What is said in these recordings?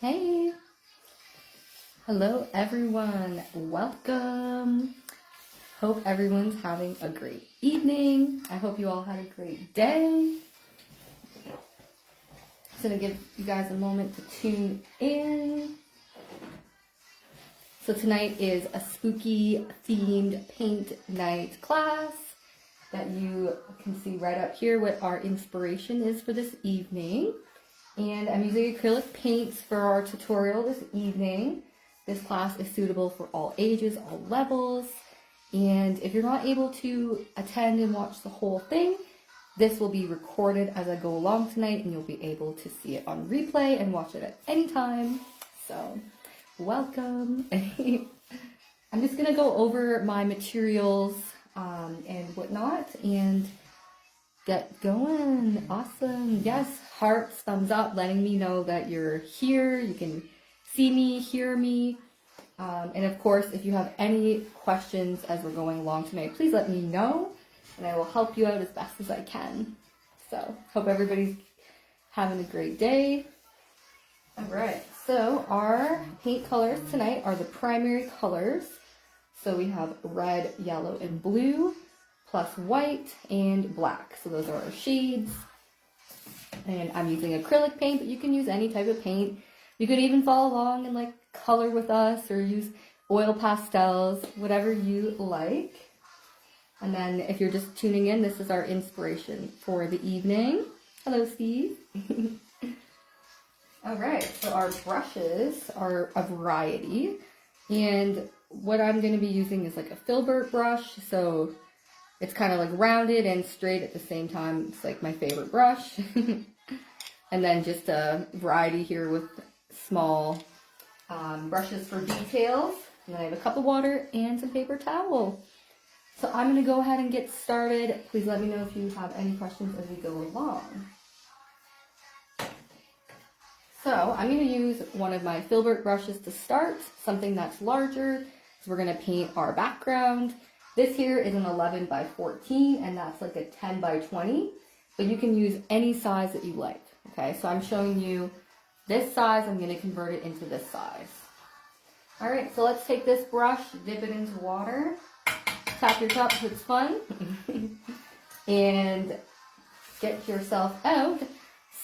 Hey, hello everyone, welcome. Hope everyone's having a great evening. I hope you all had a great day. Just gonna give you guys a moment to tune in. So tonight is a spooky themed paint night class that you can see right up here what our inspiration is for this evening. And I'm using acrylic paints for our tutorial this evening. This class is suitable for all ages, all levels. And if you're not able to attend and watch the whole thing, this will be recorded as I go along tonight and you'll be able to see it on replay and watch it at any time. So, welcome. I'm just gonna go over my materials and whatnot and get going. Awesome. Yes, hearts, thumbs up, letting me know that you're here. You can see me, hear me. And of course, if you have any questions as we're going along tonight, please let me know and I will help you out as best as I can. So, hope everybody's having a great day. All right, so our paint colors tonight are the primary colors. So we have red, yellow, and blue, plus white and black. So those are our shades. And I'm using acrylic paint, but you can use any type of paint. You could even follow along and like color with us or use oil pastels, whatever you like. And then if you're just tuning in, this is our inspiration for the evening. Hello, Steve. All right, so our brushes are a variety. And what I'm going to be using is like a filbert brush. So it's kind of like rounded and straight at the same time. It's like my favorite brush. And then just a variety here with small brushes for details. And then I have a cup of water and some paper towel. So I'm going to go ahead and get started. Please let me know if you have any questions as we go along. So I'm going to use one of my filbert brushes to start, something that's larger. So we're going to paint our background. This here is an 11 by 14 and that's like a 10 by 20, but you can use any size that you like. Okay, so I'm showing you this size. I'm going to convert it into this size. All right, so let's take this brush, dip it into water, tap your cup if it's fun, and get yourself out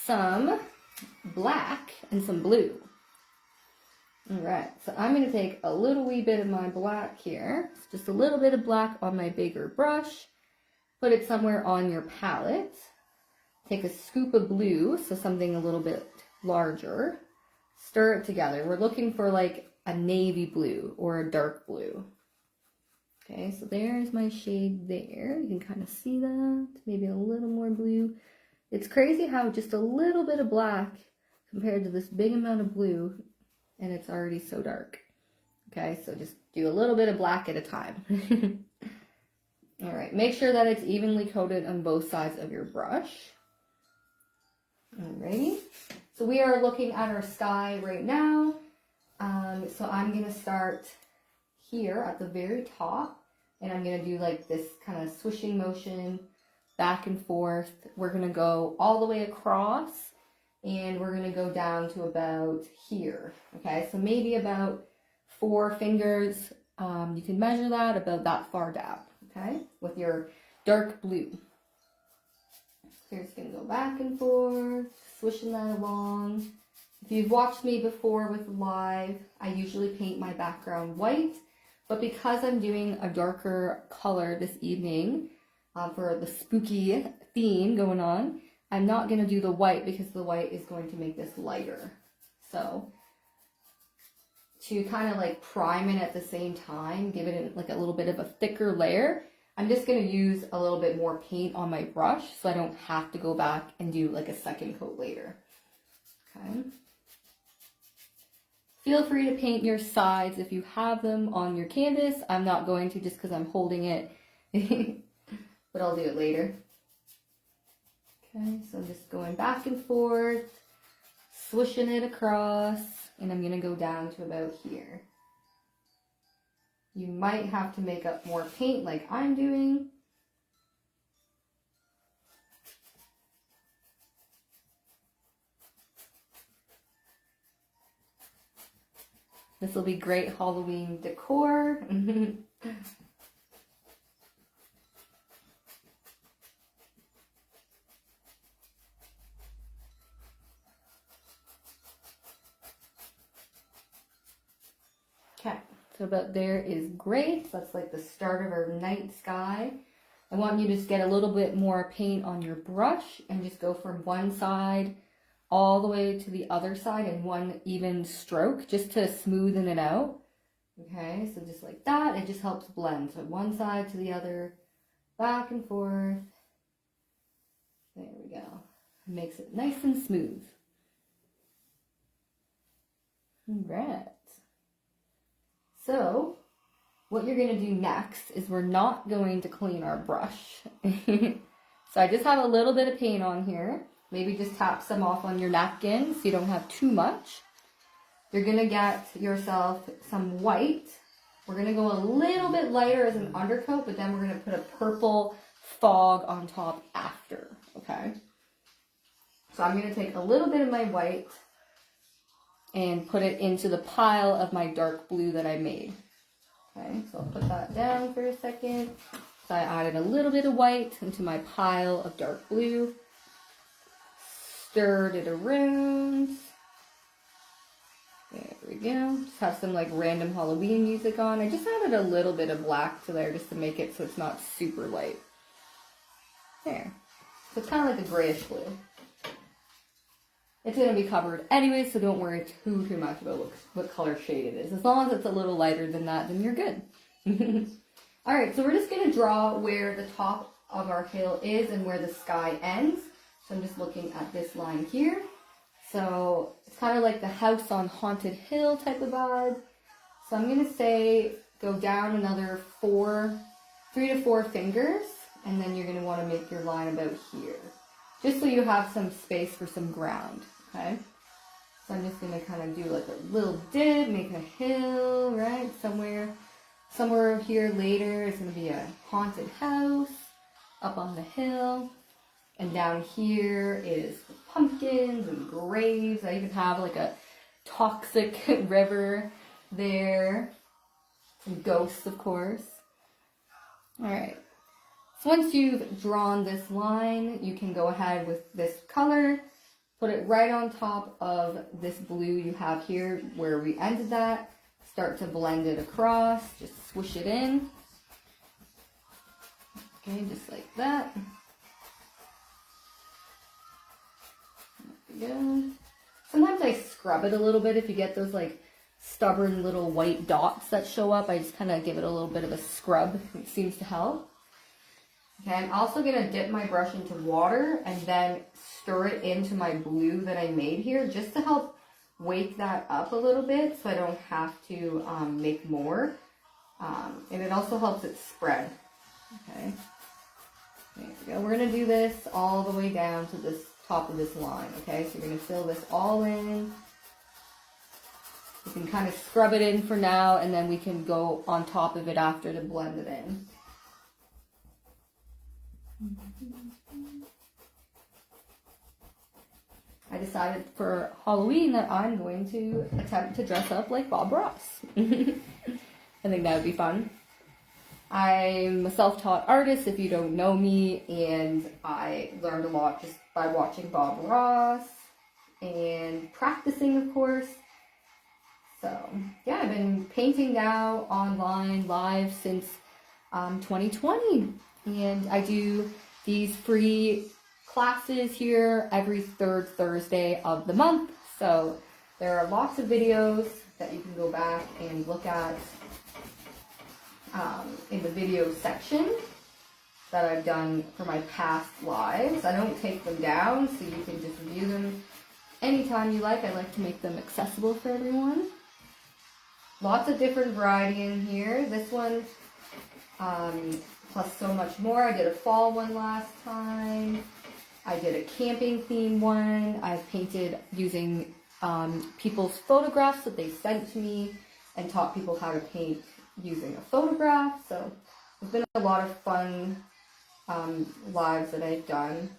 some black and some blue. All right, so I'm going to take a little wee bit of my black here. It's just a little bit of black on my bigger brush. Put it somewhere on your palette. Take a scoop of blue, so something a little bit larger. Stir it together. We're looking for like a navy blue or a dark blue. Okay, so there's my shade there. You can kind of see that. Maybe a little more blue. It's crazy how just a little bit of black compared to this big amount of blue, and it's already so dark. Okay, so just do a little bit of black at a time. All right, make sure that it's evenly coated on both sides of your brush. Alrighty, so we are looking at our sky right now. So I'm gonna start here at the very top, and I'm gonna do like this kind of swishing motion back and forth. We're gonna go all the way across and we're gonna go down to about here. Okay, so maybe about 4 fingers. You can measure that about that far down, okay, with your dark blue. So you're just gonna go back and forth, swishing that along. If you've watched me before with live, I usually paint my background white, but because I'm doing a darker color this evening, for the spooky theme going on, I'm not going to do the white because the white is going to make this lighter. So to kind of like prime it at the same time, give it like a little bit of a thicker layer, I'm just going to use a little bit more paint on my brush so I don't have to go back and do like a second coat later. Okay. Feel free to paint your sides if you have them on your canvas. I'm not going to just because I'm holding it. But I'll do it later. Okay, so I'm just going back and forth, swishing it across, and I'm going to go down to about here. You might have to make up more paint like I'm doing. This will be great Halloween decor. Okay, so about there is great. That's like the start of our night sky. I want you to just get a little bit more paint on your brush and just go from one side all the way to the other side in one even stroke, just to smoothen it out. Okay, so just like that, it just helps blend. So one side to the other, back and forth. There we go. It makes it nice and smooth. All right. So what you're going to do next is we're not going to clean our brush. So I just have a little bit of paint on here. Maybe just tap some off on your napkin so you don't have too much. You're going to get yourself some white. We're going to go a little bit lighter as an undercoat, but then we're going to put a purple fog on top after, okay? So I'm going to take a little bit of my white and put it into the pile of my dark blue that I made. Okay, so I'll put that down for a second. So I added a little bit of white into my pile of dark blue. Stirred it around. There we go. Just have some like random Halloween music on. I just added a little bit of black to there just to make it so it's not super light. There. So it's kind of like a grayish blue. It's going to be covered anyway, so don't worry too much about what color shade it is. As long as it's a little lighter than that, then you're good. Alright, so we're just going to draw where the top of our hill is and where the sky ends. So I'm just looking at this line here. So it's kind of like the house on Haunted Hill type of vibe. So I'm going to say go down another 3 to 4 fingers, and then you're going to want to make your line about here. Just so you have some space for some ground, okay? So I'm just going to kind of do like a little dip, make a hill, right? Somewhere here later is going to be a haunted house up on the hill. And down here is pumpkins and graves. I even have like a toxic river there. Some ghosts, of course. Alright. So once you've drawn this line, you can go ahead with this color, put it right on top of this blue you have here where we ended that. Start to blend it across, just swoosh it in. Okay, just like that. There we go. Sometimes I scrub it a little bit if you get those like stubborn little white dots that show up. I just kind of give it a little bit of a scrub. It seems to help. Okay, I'm also going to dip my brush into water and then stir it into my blue that I made here just to help wake that up a little bit so I don't have to make more. And it also helps it spread. Okay, there we go. We're going to do this all the way down to this top of this line. Okay, so you're going to fill this all in. You can kind of scrub it in for now and then we can go on top of it after to blend it in. I decided for Halloween that I'm going to attempt to dress up like Bob Ross. I think that would be fun. I'm a self-taught artist, if you don't know me, and I learned a lot just by watching Bob Ross and practicing, of course. So, yeah, I've been painting now online live since 2020. And I do these free classes here every third Thursday of the month. So there are lots of videos that you can go back and look at in the video section that I've done for my past lives. I don't take them down, so you can just view them anytime you like. I like to make them accessible for everyone. Lots of different variety in here. This one, plus so much more. I did a fall one last time. I did a camping theme one. I've painted using people's photographs that they sent to me and taught people how to paint using a photograph. So there's been a lot of fun lives that I've done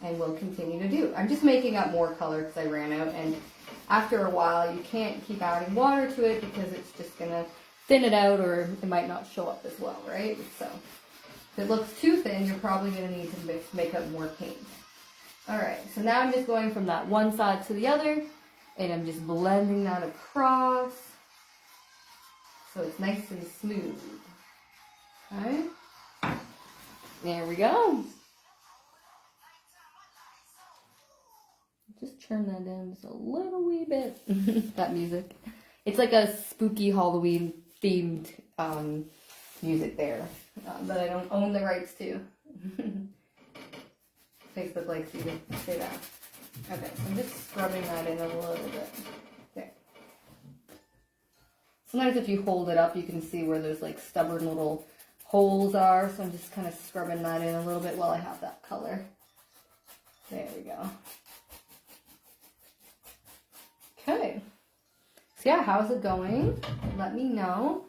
and will continue to do. I'm just making up more color because I ran out, and after a while you can't keep adding water to it because it's just gonna thin it out, or it might not show up as well, right? So if it looks too thin, you're probably gonna need to make up more paint. All right, so now I'm just going from that one side to the other, and I'm just blending that across so it's nice and smooth. Okay, there we go. Just turn that down just a little wee bit. That music. It's like a spooky Halloween themed music there that I don't own the rights to. Facebook likes you to say that. Okay, so I'm just scrubbing that in a little bit. There. Sometimes if you hold it up, you can see where those like stubborn little holes are. So I'm just kind of scrubbing that in a little bit while I have that color. There we go. Okay, so yeah, how's it going? Let me know.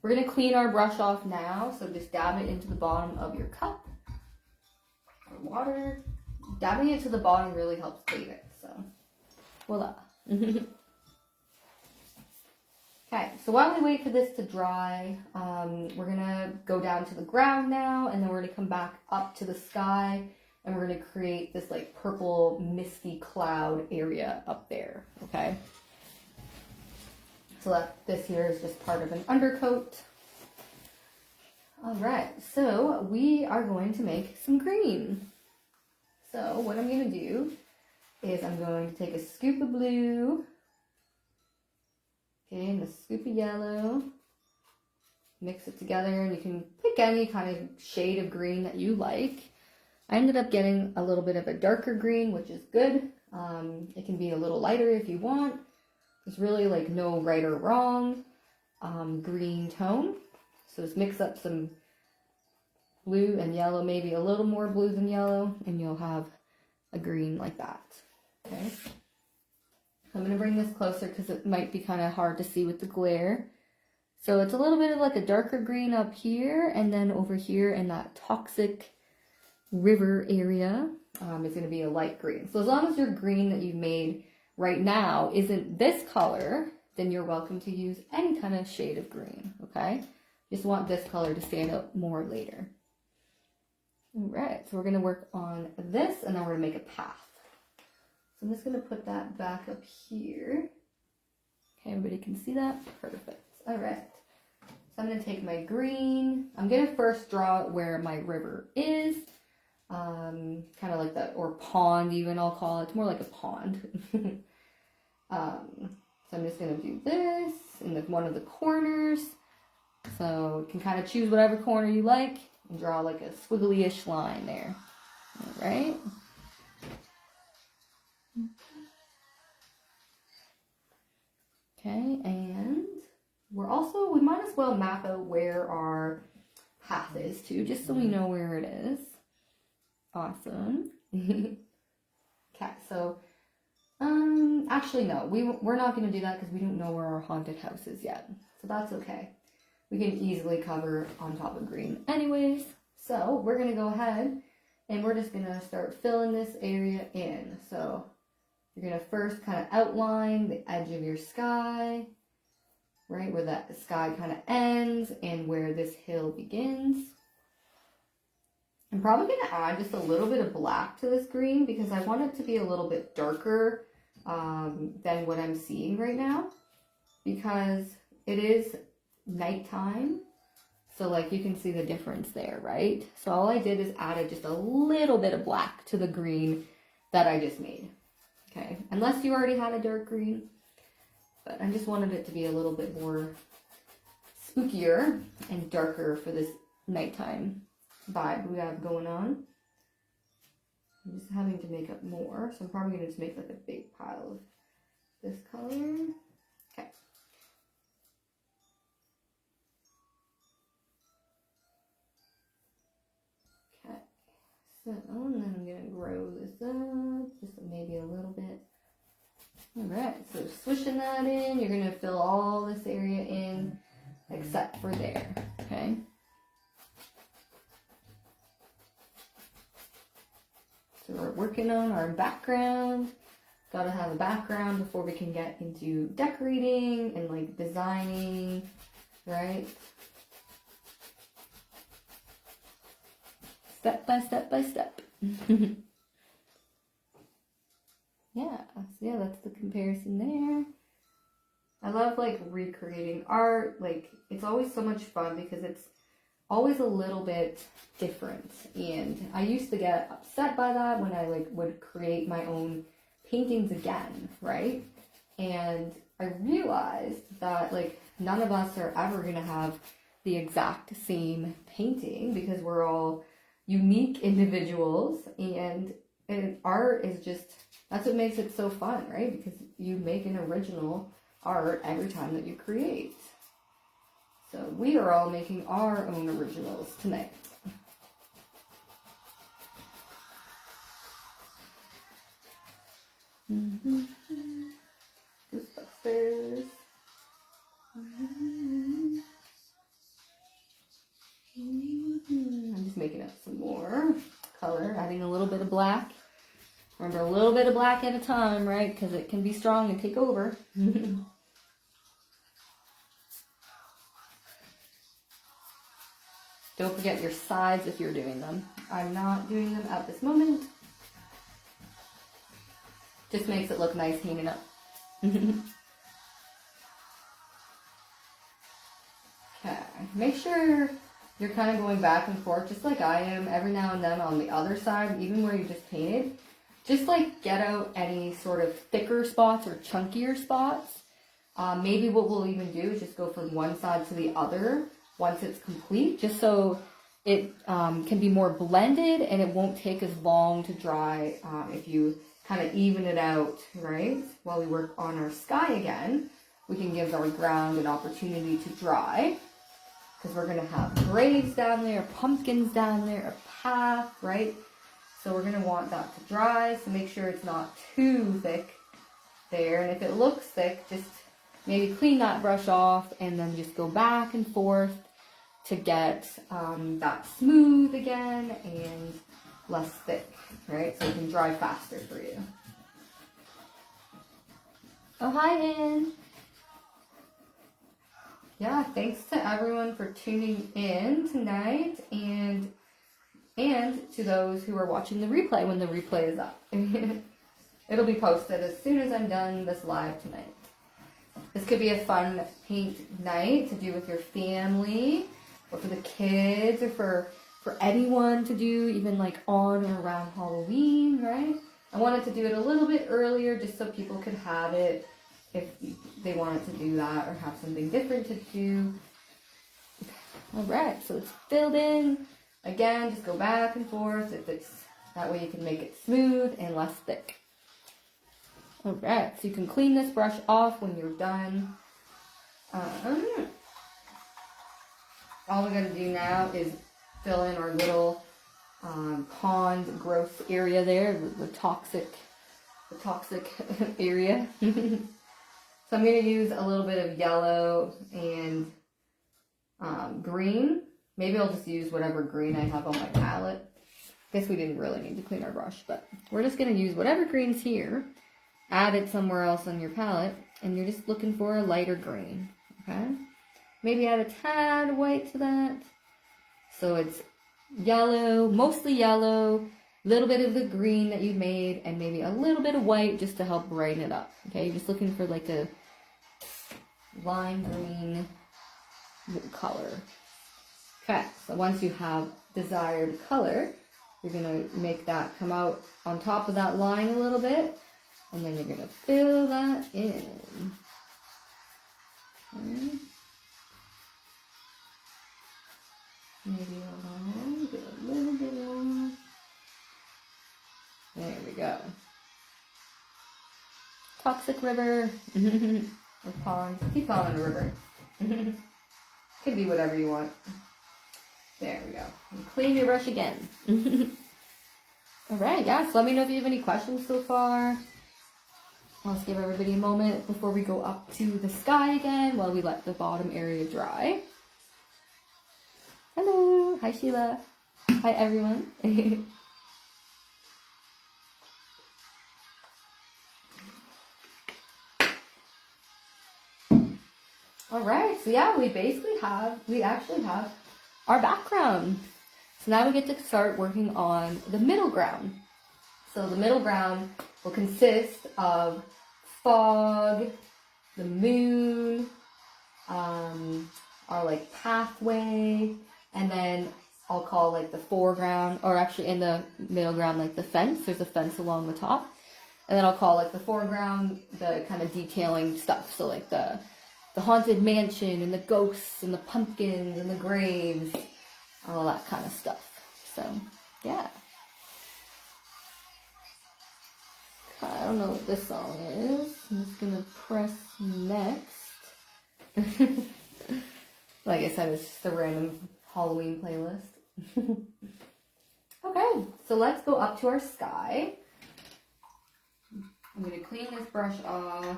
We're gonna clean our brush off now, so just dab it into the bottom of your cup or water. Dabbing it to the bottom really helps clean it, so voila. Okay, so while we wait for this to dry, we're gonna go down to the ground now, and then we're gonna come back up to the sky, and we're going to create this like purple misty cloud area up there, okay? So this here is just part of an undercoat. All right, so we are going to make some green. So what I'm going to do is I'm going to take a scoop of blue, okay, and a scoop of yellow, mix it together, and you can pick any kind of shade of green that you like. I ended up getting a little bit of a darker green, which is good. It can be a little lighter if you want. There's really like no right or wrong green tone. So just mix up some blue and yellow, maybe a little more blue than yellow, and you'll have a green like that. Okay. I'm going to bring this closer because it might be kind of hard to see with the glare. So it's a little bit of like a darker green up here, and then over here in that toxic river area is going to be a light green. So as long as your green that you've made right now isn't this color, then you're welcome to use any kind of shade of green, okay? Just want this color to stand out more later. All right, so we're going to work on this, and then we're going to make a path. So I'm just going to put that back up here. Okay, everybody can see that? Perfect. All right. So I'm going to take my green. I'm going to first draw where my river is. Kind of like that, or pond even, I'll call it. It's more like a pond. So I'm just going to do this in one of the corners. So you can kind of choose whatever corner you like and draw like a squiggly-ish line there. All right. Okay, and we might as well map out where our path is too, just so we know where it is. Awesome. Okay, so, actually no, we're not going to do that because we don't know where our haunted house is yet. So that's okay. We can easily cover on top of green anyways. So we're going to go ahead and we're just going to start filling this area in. So you're going to first kind of outline the edge of your sky, right, where that sky kind of ends and where this hill begins. I'm probably going to add just a little bit of black to this green because I want it to be a little bit darker than what I'm seeing right now, because it is nighttime. So like you can see the difference there, right? So all I did is added just a little bit of black to the green that I just made. Okay, unless you already had a dark green, but I just wanted it to be a little bit more spookier and darker for this nighttime vibe we have going on. I'm just having to make up more, so I'm probably going to just make like a big pile of this color. Okay. Okay, so and then I'm going to grow this up just maybe a little bit. Alright, so swishing that in, you're going to fill all this area in except for there, okay? So we're working on our background Gotta have a background before we can get into decorating and like designing, right? Step by step by step. Yeah, so yeah, that's the comparison there. I love like recreating art. Like it's always so much fun because it's always a little bit different. And I used to get upset by that when I like would create my own paintings again, right? And I realized that like none of us are ever gonna have the exact same painting because we're all unique individuals, and art is just, that's what makes it so fun, right? Because you make an original art every time that you create. So we are all making our own originals tonight. Ghostbusters. I'm just making up some more color, adding a little bit of black. Remember, a little bit of black at a time, right? Because it can be strong and take over. Don't forget your sides if you're doing them. I'm not doing them at this moment. Just makes it look nice hanging up. Okay, make sure you're kind of going back and forth just like I am every now and then on the other side, even where you just painted. Just like get out any sort of thicker spots or chunkier spots. Maybe what we'll even do is just go from one side to the other once it's complete, just so it can be more blended and it won't take as long to dry if you kind of even it out, right? While we work on our sky again, we can give our ground an opportunity to dry, because we're going to have graves down there, pumpkins down there, a path, right? So we're going to want that to dry, so make sure it's not too thick there. And if it looks thick, just maybe clean that brush off and then just go back and forth to get that smooth again and less thick, right? So it can dry faster for you. Oh, hi, Ann. Yeah, thanks to everyone for tuning in tonight, and to those who are watching the replay when the replay is up. It'll be posted as soon as I'm done this live tonight. This could be a fun paint night to do with your family, or for the kids, or for anyone to do, even like on or around Halloween, right? I wanted to do it a little bit earlier just so people could have it if they wanted to do that or have something different to do. Alright, so it's filled in. Again, just go back and forth. That way you can make it smooth and less thick. Alright, so you can clean this brush off when you're done. All we gotta do now is fill in our little pond growth area there, the toxic area. So I'm going to use a little bit of yellow and green. Maybe I'll just use whatever green I have on my palette. Guess we didn't really need to clean our brush, but we're just going to use whatever green's here. Add it somewhere else on your palette, and you're just looking for a lighter green, okay? Maybe add a tad of white to that. So it's yellow, mostly yellow, little bit of the green that you made, and maybe a little bit of white just to help brighten it up, okay? You're just looking for like a lime green color. Okay, so once you have desired color, you're gonna make that come out on top of that line a little bit, and then you're gonna fill that in. Okay. Maybe a little bit more. There we go. Toxic river. Or pond. Keep calling it a river. Could be whatever you want. There we go. And clean your brush again. Alright, yeah, so let me know if you have any questions so far. Let's give everybody a moment before we go up to the sky again while we let the bottom area dry. Hello. Hi, Sheila. Hi, everyone. All right, so yeah, we actually have our background. So now we get to start working on the middle ground. So the middle ground will consist of fog, the moon, our like pathway, and then I'll call like the foreground, or actually in the middle ground, like the fence. There's a fence along the top. And then I'll call like the foreground the kind of detailing stuff. So like the haunted mansion and the ghosts and the pumpkins and the graves, all that kind of stuff. So yeah. I don't know what this song is. I'm just gonna press next. Like I said, it's just a random Halloween playlist. Okay, so let's go up to our sky. I'm going to clean this brush off.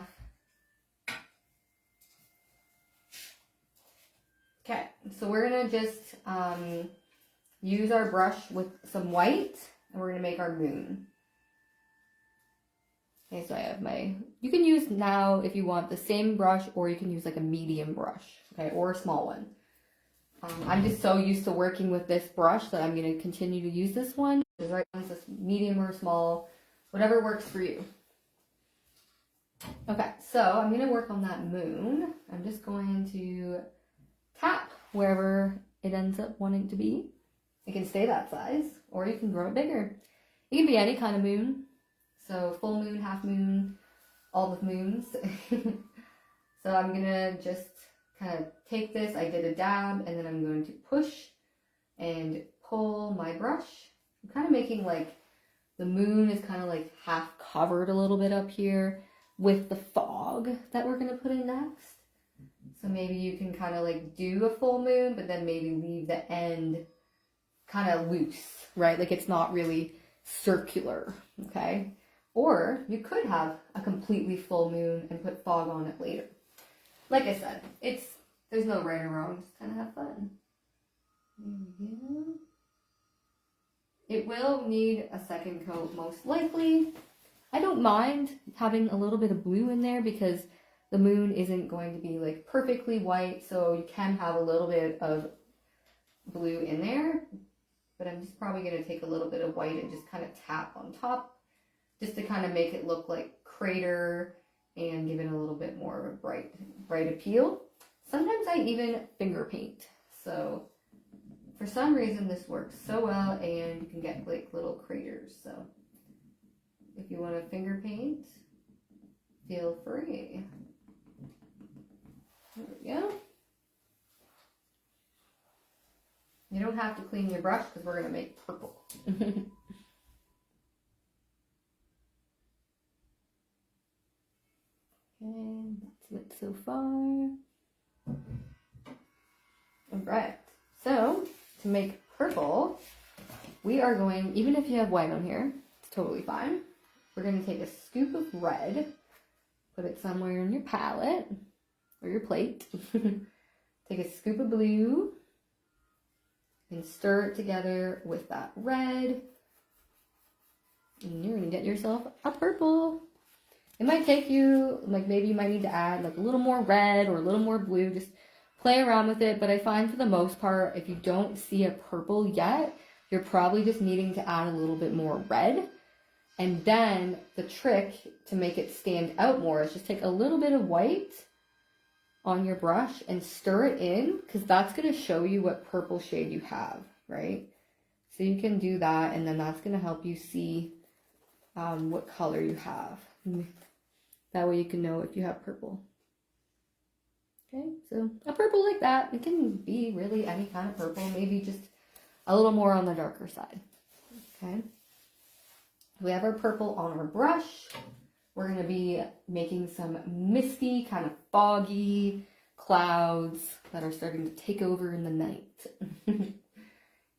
Okay, so we're going to just use our brush with some white, and we're going to make our moon. Okay, so I have you can use now, if you want, the same brush, or you can use like a medium brush, okay, or a small one. I'm just so used to working with this brush that I'm going to continue to use this one. Just right now, it's just medium or small, whatever works for you. Okay, so I'm going to work on that moon. I'm just going to tap wherever it ends up wanting to be. It can stay that size, or you can grow it bigger. It can be any kind of moon. So full moon, half moon, all the moons. So I'm going to just kind of take this. I did a dab, and then I'm going to push and pull my brush. I'm kind of making like the moon is kind of like half covered a little bit up here with the fog that we're going to put in next. So maybe you can kind of like do a full moon, but then maybe leave the end kind of loose, right? Like it's not really circular, okay? Or you could have a completely full moon and put fog on it later. Like I said, there's no right or wrong, just kind of have fun. There we go. It will need a second coat most likely. I don't mind having a little bit of blue in there because the moon isn't going to be like perfectly white, so you can have a little bit of blue in there. But I'm just probably going to take a little bit of white and just kind of tap on top just to kind of make it look like crater and give it a little bit more of a bright appeal. Sometimes I even finger paint. So for some reason this works so well, and you can get like little craters. So if you want to finger paint, feel free. There we go. You don't have to clean your brush because we're going to make purple. Okay, that's it so far. Alright, so to make purple, we are going, even if you have white on here, it's totally fine. We're going to take a scoop of red, put it somewhere in your palette or your plate. Take a scoop of blue and stir it together with that red. And you're going to get yourself a purple. It might take you, like maybe you might need to add like a little more red or a little more blue. Just play around with it. But I find for the most part, if you don't see a purple yet, you're probably just needing to add a little bit more red. And then the trick to make it stand out more is just take a little bit of white on your brush and stir it in, because that's going to show you what purple shade you have, right? So you can do that, and then that's going to help you see what color you have. That way you can know if you have purple. Okay, so a purple like that, it can be really any kind of purple, maybe just a little more on the darker side. Okay, we have our purple on our brush. We're going to be making some misty, kind of foggy clouds that are starting to take over in the night.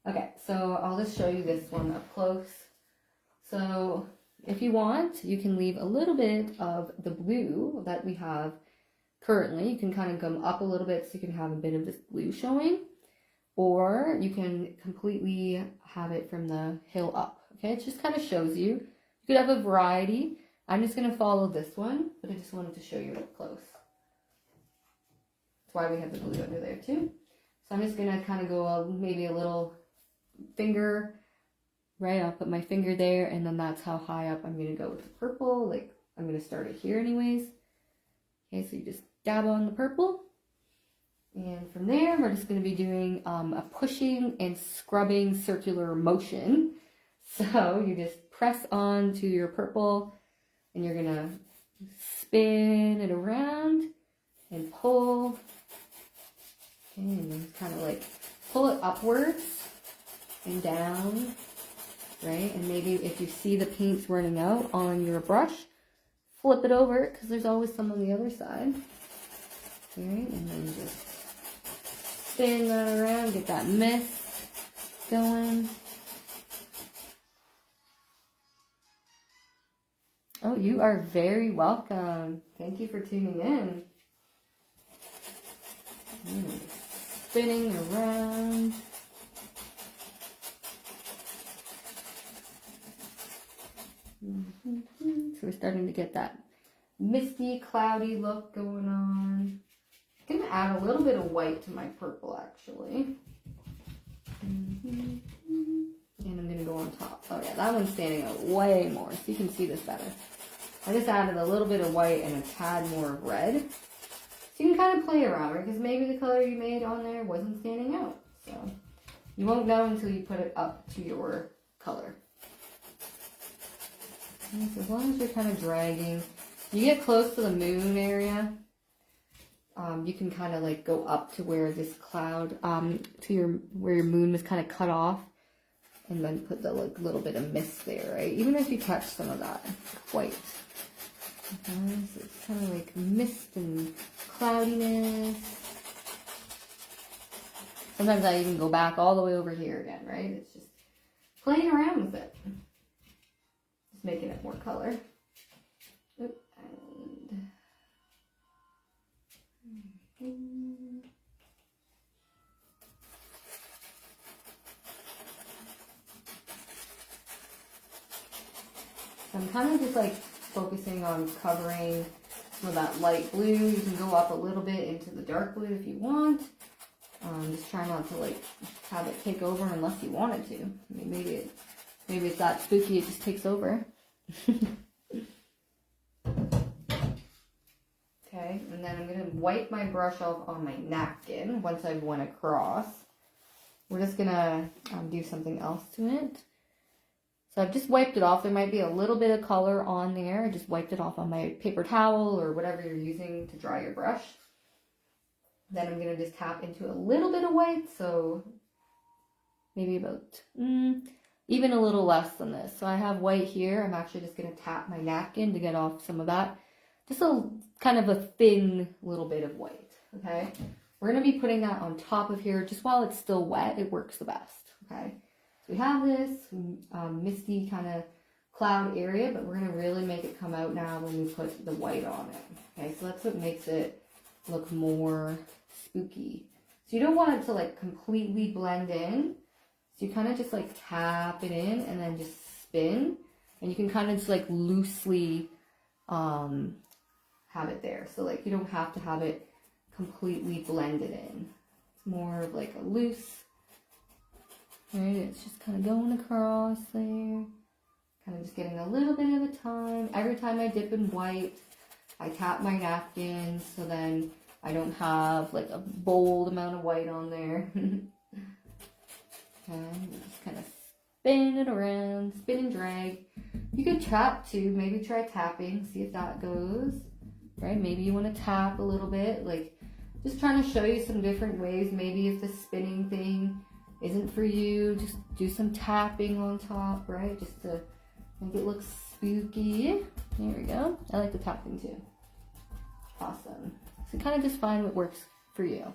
Okay, so I'll just show you this one up close. So if you want, you can leave a little bit of the blue that we have currently. You can kind of come up a little bit so you can have a bit of this blue showing. Or you can completely have it from the hill up. Okay, it just kind of shows you. You could have a variety. I'm just going to follow this one, but I just wanted to show you up close. why we have the blue under there too. So I'm just gonna kind of go maybe a little finger, right? I'll put my finger there, and then that's how high up I'm gonna go with the purple. Like, I'm gonna start it here anyways. Okay, so you just dab on the purple. And from there, we're just gonna be doing a pushing and scrubbing circular motion. So you just press on to your purple, and you're gonna spin it around and pull. Okay, and then kind of like pull it upwards and down, right? And maybe if you see the paint's running out on your brush, flip it over, because there's always some on the other side. Right, and then just spin that around, get that mist going. Oh, you are very welcome. Thank you for tuning in. Spinning around. So we're starting to get that misty, cloudy look going on. I'm gonna add a little bit of white to my purple actually. And I'm gonna go on top. Oh yeah, that one's standing out way more, so you can see this better. I just added a little bit of white and a tad more of red. So you can kind of play around, right? Because maybe the color you made on there wasn't standing out. So you won't know until you put it up to your color. And so as long as you're kind of dragging, you get close to the moon area, you can kind of like go up to where this cloud, where your moon was kind of cut off, and then put the like little bit of mist there, right? Even if you catch some of that white. Okay, so it's kind of like mist and cloudiness. Sometimes I even go back all the way over here again, right? It's just playing around with it. Just making it more color. Oop, and... So I'm kind of just like focusing on covering some of that light blue. You can go up a little bit into the dark blue if you want. Just try not to like have it take over unless you want it to. I mean, maybe it's that spooky, it just takes over. Okay, and then I'm gonna wipe my brush off on my napkin once I've went across. We're just gonna do something else to it. So I've just wiped it off. There might be a little bit of color on there. I just wiped it off on my paper towel or whatever you're using to dry your brush. Then I'm going to just tap into a little bit of white. So maybe about, even a little less than this. So I have white here. I'm actually just going to tap my napkin to get off some of that. Just a kind of a thin little bit of white. Okay. We're going to be putting that on top of here just while it's still wet. It works the best. Okay. So we have this misty kind of cloud area, but we're going to really make it come out now when we put the white on it. Okay, so that's what makes it look more spooky. So you don't want it to like completely blend in. So you kind of just like tap it in and then just spin. And you can kind of just like loosely have it there. So like you don't have to have it completely blended in. It's more of like a loose. Right, it's just kind of going across there, kind of just getting a little bit at a time. Every time I dip in white, I tap my napkin so then I don't have like a bold amount of white on there. Okay, just kind of spin it around, spin and drag. You can tap too, maybe try tapping, see if that goes. Right, maybe you want to tap a little bit, like just trying to show you some different ways. Maybe if the spinning thing isn't for you, just do some tapping on top, right? Just to make it look spooky. There we go. I like the tapping too. Awesome. So kind of just find what works for you.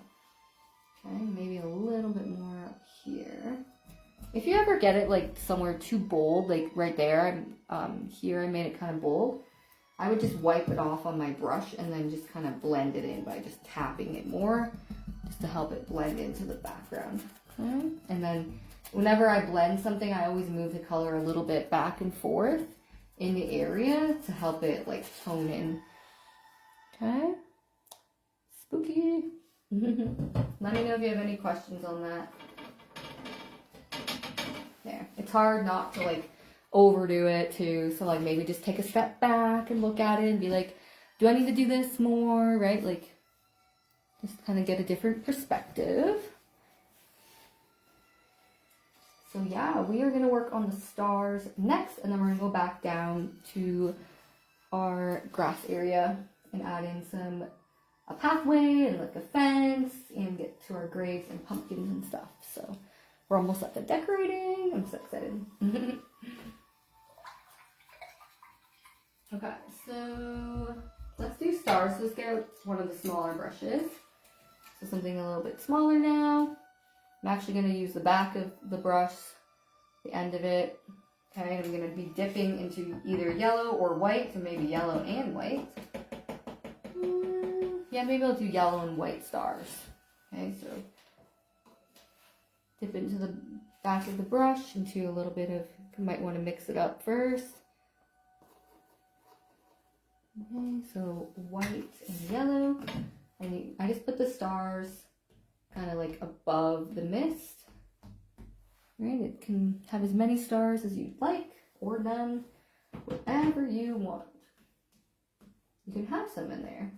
Okay, maybe a little bit more up here. If you ever get it like somewhere too bold, like right there, here I made it kind of bold, I would just wipe it off on my brush and then just kind of blend it in by just tapping it more, just to help it blend into the background. Okay. And then whenever I blend something, I always move the color a little bit back and forth in the area to help it like tone in. Okay. Spooky. Let me know if you have any questions on that. There. It's hard not to like overdo it too. So like maybe just take a step back and look at it and be like, do I need to do this more? Right? Like just kind of get a different perspective. So yeah, we are going to work on the stars next, and then we're going to go back down to our grass area and add in a pathway and like a fence and get to our graves and pumpkins and stuff. So we're almost at the decorating. I'm so excited. Okay, so let's do stars. So let's get one of the smaller brushes. So something a little bit smaller now. I'm actually going to use the back of the brush, the end of it. Okay, I'm going to be dipping into either yellow or white, so maybe yellow and white. Yeah, maybe I'll do yellow and white stars. Okay, so dip into the back of the brush into a little bit of, you might want to mix it up first. Okay, so white and yellow. And I just put the stars kind of like above the mist. Right, it can have as many stars as you'd like, or none, whatever you want. You can have some in there.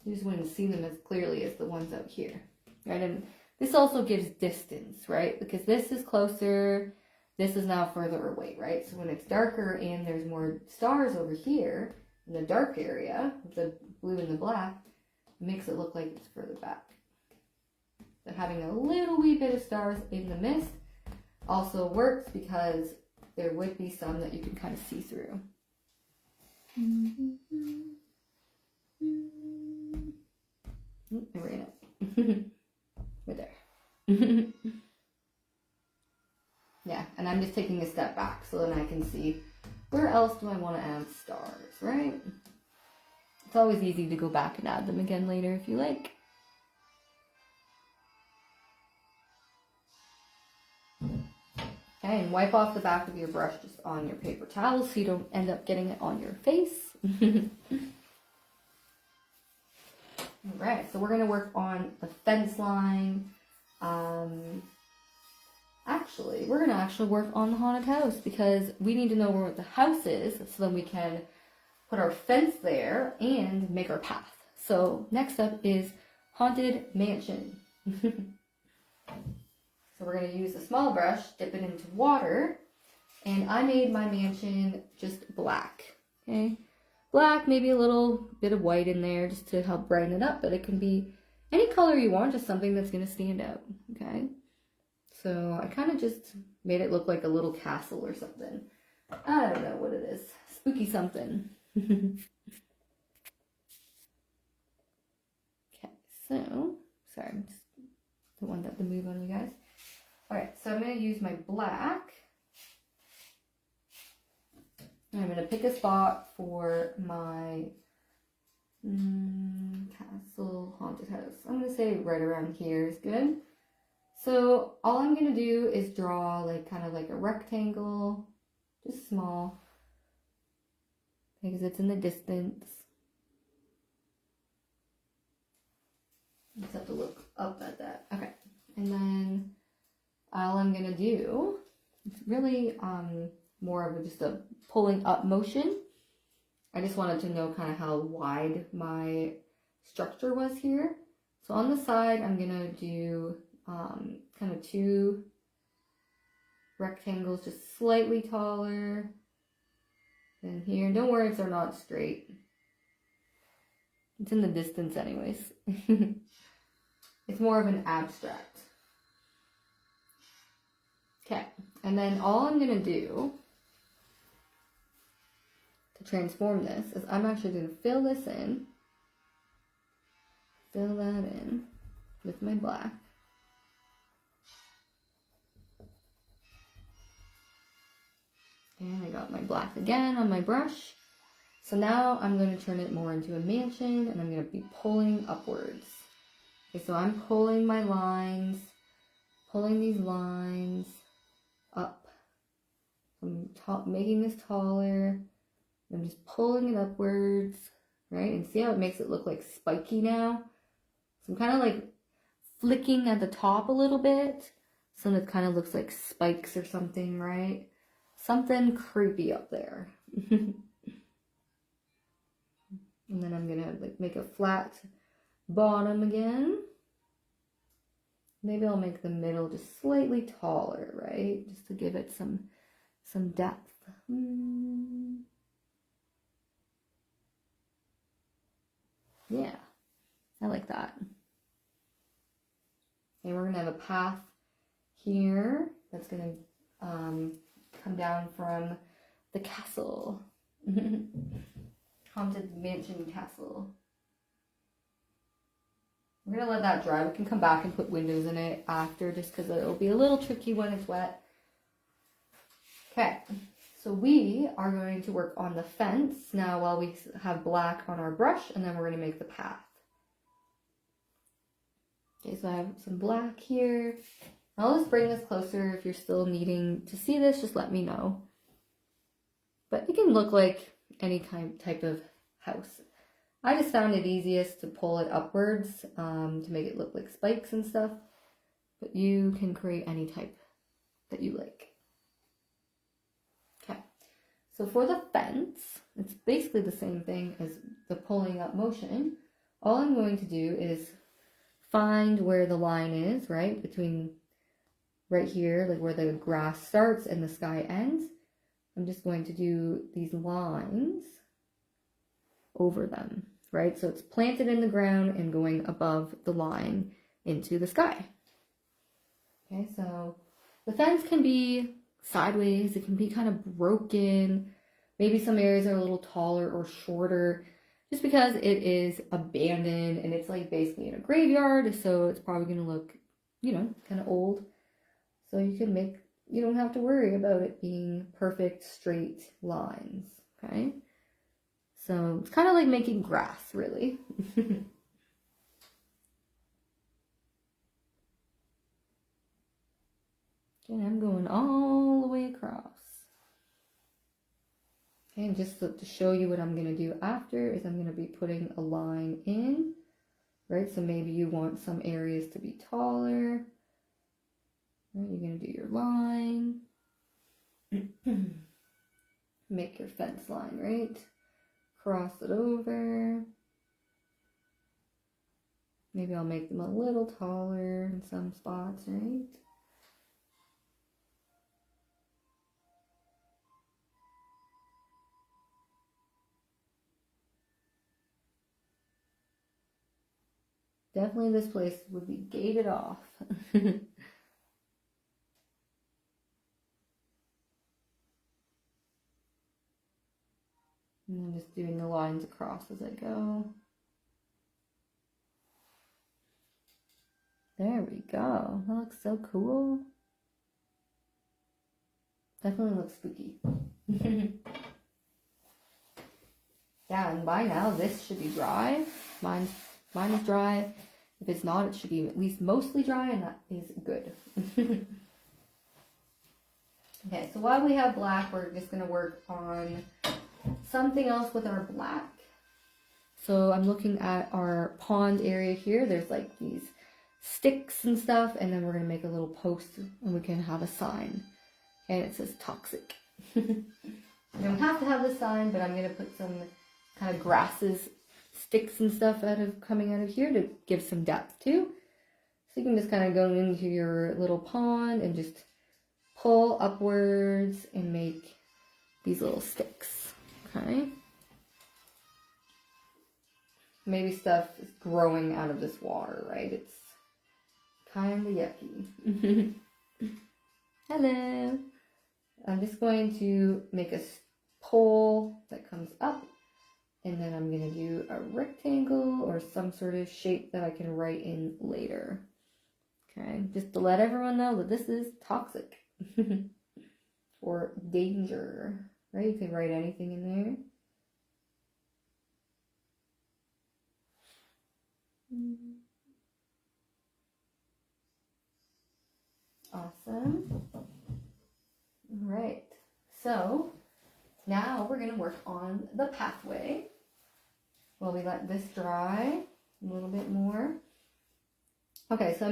You just wouldn't see them as clearly as the ones out here. Right, and this also gives distance, right? Because this is closer, this is now further away, right? So when it's darker and there's more stars over here in the dark area, the blue and the black, it makes it look like it's further back. But having a little wee bit of stars in the mist also works because there would be some that you can kind of see through. I ran it. Right there. Yeah, and I'm just taking a step back so then I can see where else do I want to add stars, right? It's always easy to go back and add them again later if you like. Okay, and wipe off the back of your brush just on your paper towel so you don't end up getting it on your face. Alright, so we're going to work on the fence line. Actually, we're going to actually work on the haunted house because we need to know where the house is so then we can put our fence there and make our path. So next up is haunted mansion. So we're going to use a small brush, dip it into water, and I made my mansion just black, okay? Black, maybe a little bit of white in there just to help brighten it up, but it can be any color you want, just something that's going to stand out, okay? So I kind of just made it look like a little castle or something. I don't know what it is. Spooky something. Okay, so, sorry, I just don't want that to move on you guys. Alright, so I'm going to use my black. And I'm going to pick a spot for my castle haunted house. I'm going to say right around here is good. So all I'm going to do is draw like kind of like a rectangle, just small, because it's in the distance. Just have to look up at that. Okay, and then all I'm gonna do, it's really more of just a pulling up motion. I just wanted to know kind of how wide my structure was here. So on the side, I'm gonna do kind of two rectangles, just slightly taller than here. Don't worry if they're not straight. It's in the distance anyways. It's more of an abstract. Okay, and then all I'm going to do to transform this is I'm actually going to fill this in, fill that in with my black. And I got my black again on my brush. So now I'm going to turn it more into a mansion and I'm going to be pulling upwards. Okay, so I'm pulling my lines, pulling these lines up. I'm making this taller. I'm just pulling it upwards, right? And see how it makes it look like spiky now? So I'm kind of like flicking at the top a little bit. So it kind of looks like spikes or something, right? Something creepy up there. And then I'm gonna like make a flat bottom again. Maybe I'll make the middle just slightly taller, right? Just to give it some depth. Yeah, I like that. And we're gonna have a path here that's gonna come down from the castle. Haunted Mansion Castle. We're gonna let that dry. We can come back and put windows in it after just because it'll be a little tricky when it's wet. Okay, so we are going to work on the fence now while we have black on our brush, and then we're gonna make the path. Okay, so I have some black here. I'll just bring this closer. If you're still needing to see this, just let me know. But it can look like any type of house. I just found it easiest to pull it upwards to make it look like spikes and stuff. But you can create any type that you like. Okay, so for the fence, it's basically the same thing as the pulling up motion. All I'm going to do is find where the line is, right? Between right here, like where the grass starts and the sky ends. I'm just going to do these lines over them, right? So it's planted in the ground and going above the line into the sky. Okay, so the fence can be sideways, it can be kind of broken. Maybe some areas are a little taller or shorter just because it is abandoned and it's like basically in a graveyard, so it's probably going to look, you know, kind of old. So you don't have to worry about it being perfect straight lines, okay? So it's kind of like making grass, really. And I'm going all the way across. Okay, and just to show you what I'm going to do after is I'm going to be putting a line in, right? So maybe you want some areas to be taller. Right, you're going to do your line. Make your fence line, right? Cross it over. Maybe I'll make them a little taller in some spots, right? Definitely this place would be gated off. And I'm just doing the lines across as I go. There we go. That looks so cool. Definitely looks spooky. Yeah, and by now this should be dry. Mine is dry. If it's not, it should be at least mostly dry, and that is good. Okay, so while we have black, we're just going to work on something else with our black. So I'm looking at our pond area here. There's like these sticks and stuff, and then we're going to make a little post and we can have a sign. And it says toxic. You don't have to have the sign, but I'm going to put some kind of grasses, sticks and stuff coming out of here to give some depth too. So you can just kind of go into your little pond and just pull upwards and make these little sticks, okay? Maybe stuff is growing out of this water, right? It's kind of yucky. Hello. I'm just going to make a pole that comes up, and then I'm going to do a rectangle or some sort of shape that I can write in later. Okay, just to let everyone know that this is toxic or danger, right? You can write anything in there. Awesome. All right, so now we're going to work on the pathway while we let this dry a little bit more. Okay, so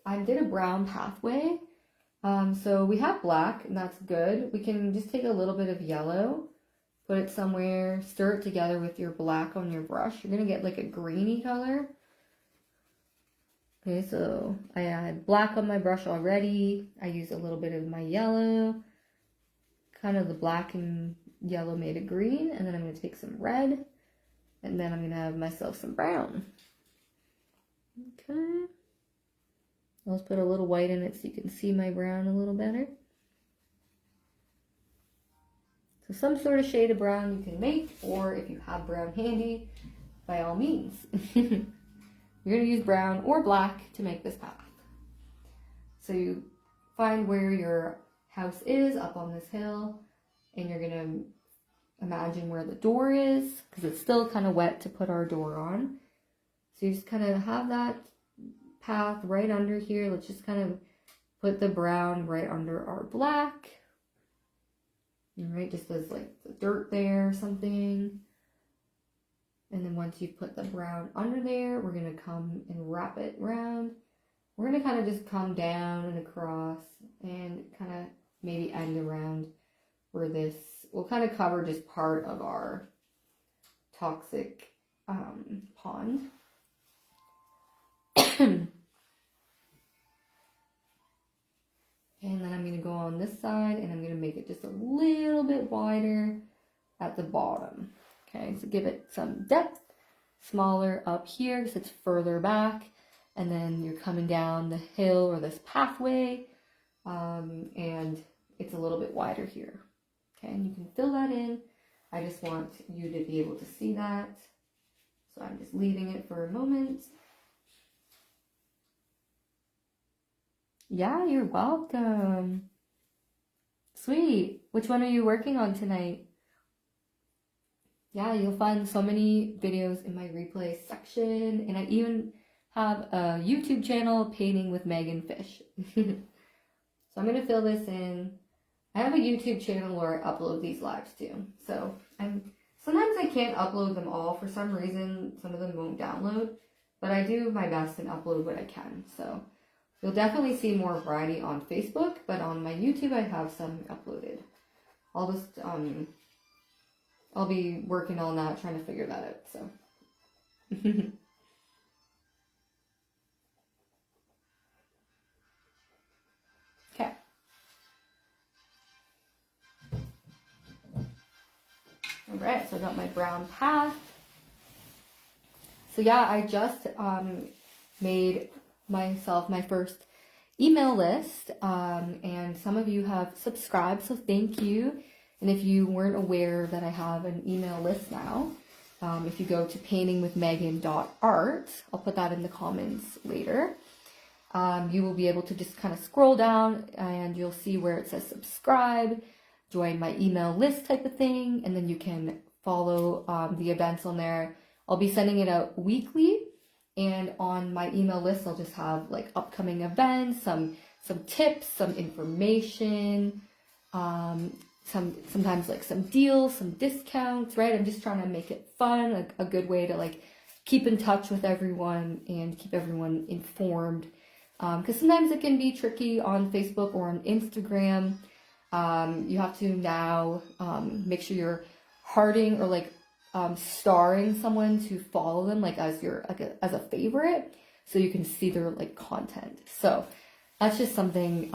I did a brown pathway. So we have black, and that's good. We can just take a little bit of yellow, put it somewhere, stir it together with your black on your brush. You're gonna get like a greeny color. Okay, so I had black on my brush already. I used a little bit of my yellow. Kind of the black and yellow made it green, and then I'm gonna take some red, and then I'm gonna have myself some brown. Okay. Let's put a little white in it so you can see my brown a little better. So some sort of shade of brown you can make, or if you have brown handy, by all means. You're going to use brown or black to make this path. So you find where your house is up on this hill, and you're going to imagine where the door is, because it's still kind of wet to put our door on. So you just kind of have that path right under here. Let's just kind of put the brown right under our black. All right, just as like the dirt there or something. And then once you've put the brown under there, we're gonna come and wrap it around. We're gonna kind of just come down and across and kind of maybe end around where this will kind of cover just part of our toxic pond. And then I'm going to go on this side, and I'm going to make it just a little bit wider at the bottom. Okay, so give it some depth, smaller up here because it's further back. And then you're coming down the hill or this pathway, and it's a little bit wider here. Okay, and you can fill that in. I just want you to be able to see that. So I'm just leaving it for a moment. Yeah, you're welcome. Sweet. Which one are you working on tonight? Yeah, you'll find so many videos in my replay section, and I even have a YouTube channel, Painting with Megan Fish. So I'm going to fill this in. I have a YouTube channel where I upload these lives too. So sometimes I can't upload them all for some reason. Some of them won't download, but I do my best and upload what I can. So you'll definitely see more variety on Facebook, but on my YouTube I have some uploaded. I'll just I'll be working on that, trying to figure that out. So okay. Alright, so I got my brown path. So yeah, I just made myself my first email list, and some of you have subscribed, so thank you. And if you weren't aware that I have an email list now, if you go to paintingwithmegan.art, I'll put that in the comments later, you will be able to just kind of scroll down and you'll see where it says subscribe, join my email list type of thing, and then you can follow the events on there. I'll be sending it out weekly, and on my email list I'll just have like upcoming events, some tips, some information, sometimes like some deals, some discounts, right? I'm just trying to make it fun, a good way to like keep in touch with everyone and keep everyone informed. Because sometimes it can be tricky on Facebook or on Instagram. You have to now make sure you're hearting or like starring someone to follow them like as your as a favorite, so you can see their like content. So that's just something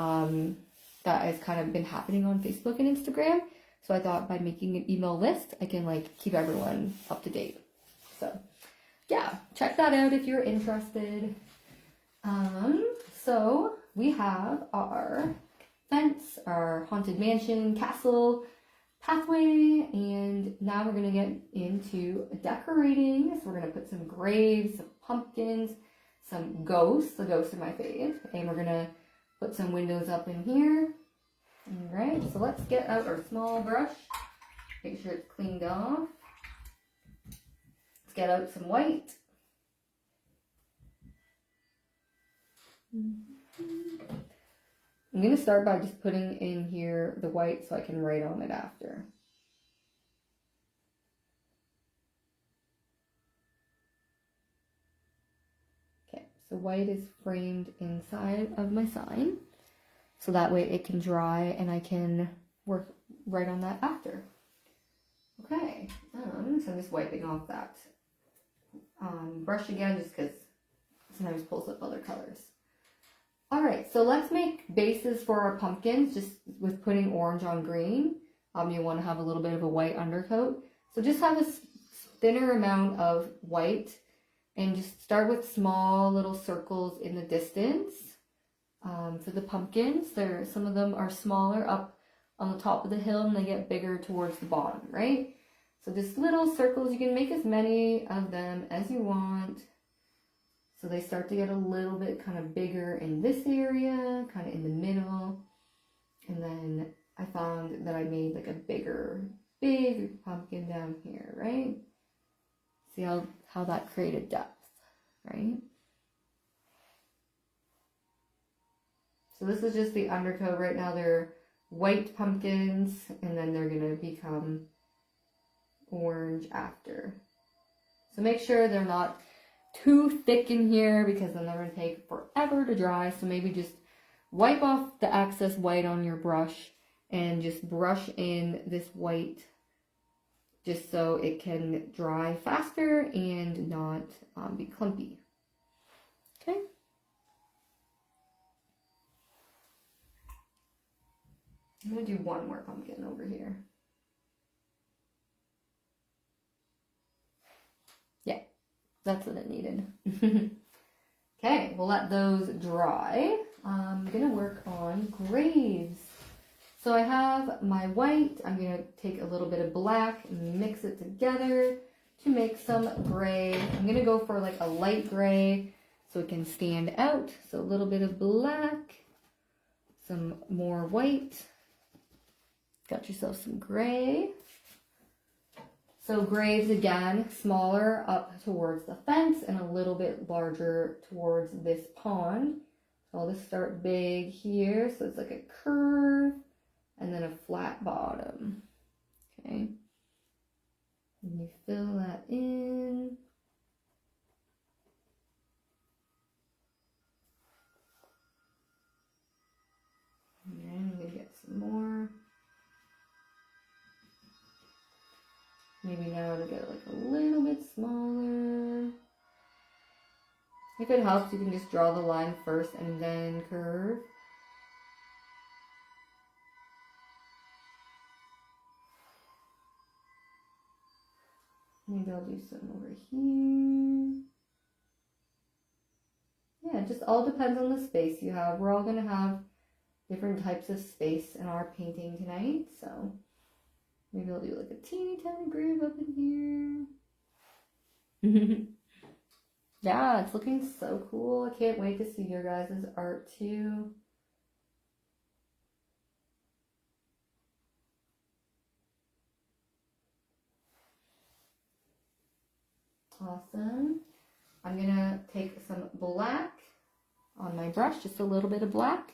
that has kind of been happening on Facebook and Instagram. So I thought by making an email list, I can like keep everyone up to date. So yeah, check that out if you're interested. So we have our fence, our haunted mansion, castle, pathway, and now we're gonna get into decorating. So we're gonna put some graves, some pumpkins, some ghosts. The ghosts are my fave, and we're gonna put some windows up in here. All right, so let's get out our small brush. Make sure it's cleaned off. Let's get out some white. I'm going to start by just putting in here the white so I can write on it after. Okay, So white is framed inside of my sign. So that way it can dry and I can work right on that after. Okay, so I'm just wiping off that brush again just because sometimes pulls up other colors. Alright, so let's make bases for our pumpkins just with putting orange on green. You want to have a little bit of a white undercoat. So just have a thinner amount of white and just start with small little circles in the distance. For the pumpkins, some of them are smaller up on the top of the hill and they get bigger towards the bottom, right? So just little circles, you can make as many of them as you want. So they start to get a little bit kind of bigger in this area, kind of in the middle. And then I found that I made like a big pumpkin down here, right? See how that created depth, right? So this is just the undercoat. Right now they're white pumpkins and then they're gonna become orange after. So make sure they're not too thick in here because then they're gonna take forever to dry. So maybe just wipe off the excess white on your brush and just brush in this white just so it can dry faster and not be clumpy. Okay. I'm gonna do one more pumpkin over here. Yeah, that's what it needed. Okay, we'll let those dry. I'm gonna work on graves. So I have my white. I'm gonna take a little bit of black and mix it together to make some gray. I'm gonna go for like a light gray so it can stand out. So a little bit of black, some more white. Got yourself some gray. So graves again, smaller up towards the fence and a little bit larger towards this pond. So I'll just start big here. So it's like a curve and then a flat bottom. Okay. And you fill that in. And then I'm gonna get some more. Maybe now to get like a little bit smaller. If it helps, you can just draw the line first and then curve. Maybe I'll do some over here. Yeah, it just all depends on the space you have. We're all going to have different types of space in our painting tonight, so maybe I'll do like a teeny tiny grave up in here. Yeah, it's looking so cool. I can't wait to see your guys' art too. Awesome. I'm gonna take some black on my brush, just a little bit of black.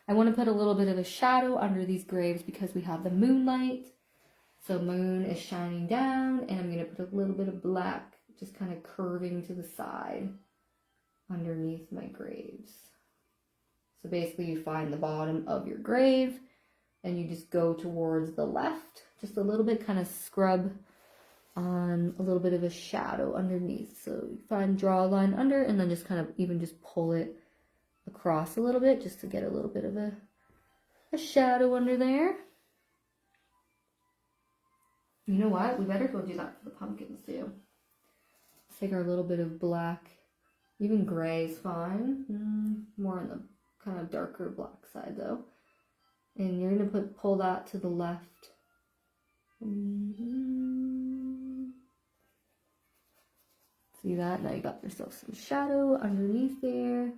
I want to put a little bit of a shadow under these graves because we have the moonlight. So moon is shining down and I'm gonna put a little bit of black just kind of curving to the side underneath my graves. So basically you find the bottom of your grave and you just go towards the left, just a little bit, kind of scrub on a little bit of a shadow underneath. So you draw a line under and then just kind of even just pull it across a little bit just to get a little bit of a shadow under there. You know what? We better go do that for the pumpkins too. Let's take our little bit of black. Even gray is fine. More on the kind of darker black side though. And you're going to pull that to the left. See that? Now you got yourself some shadow underneath there.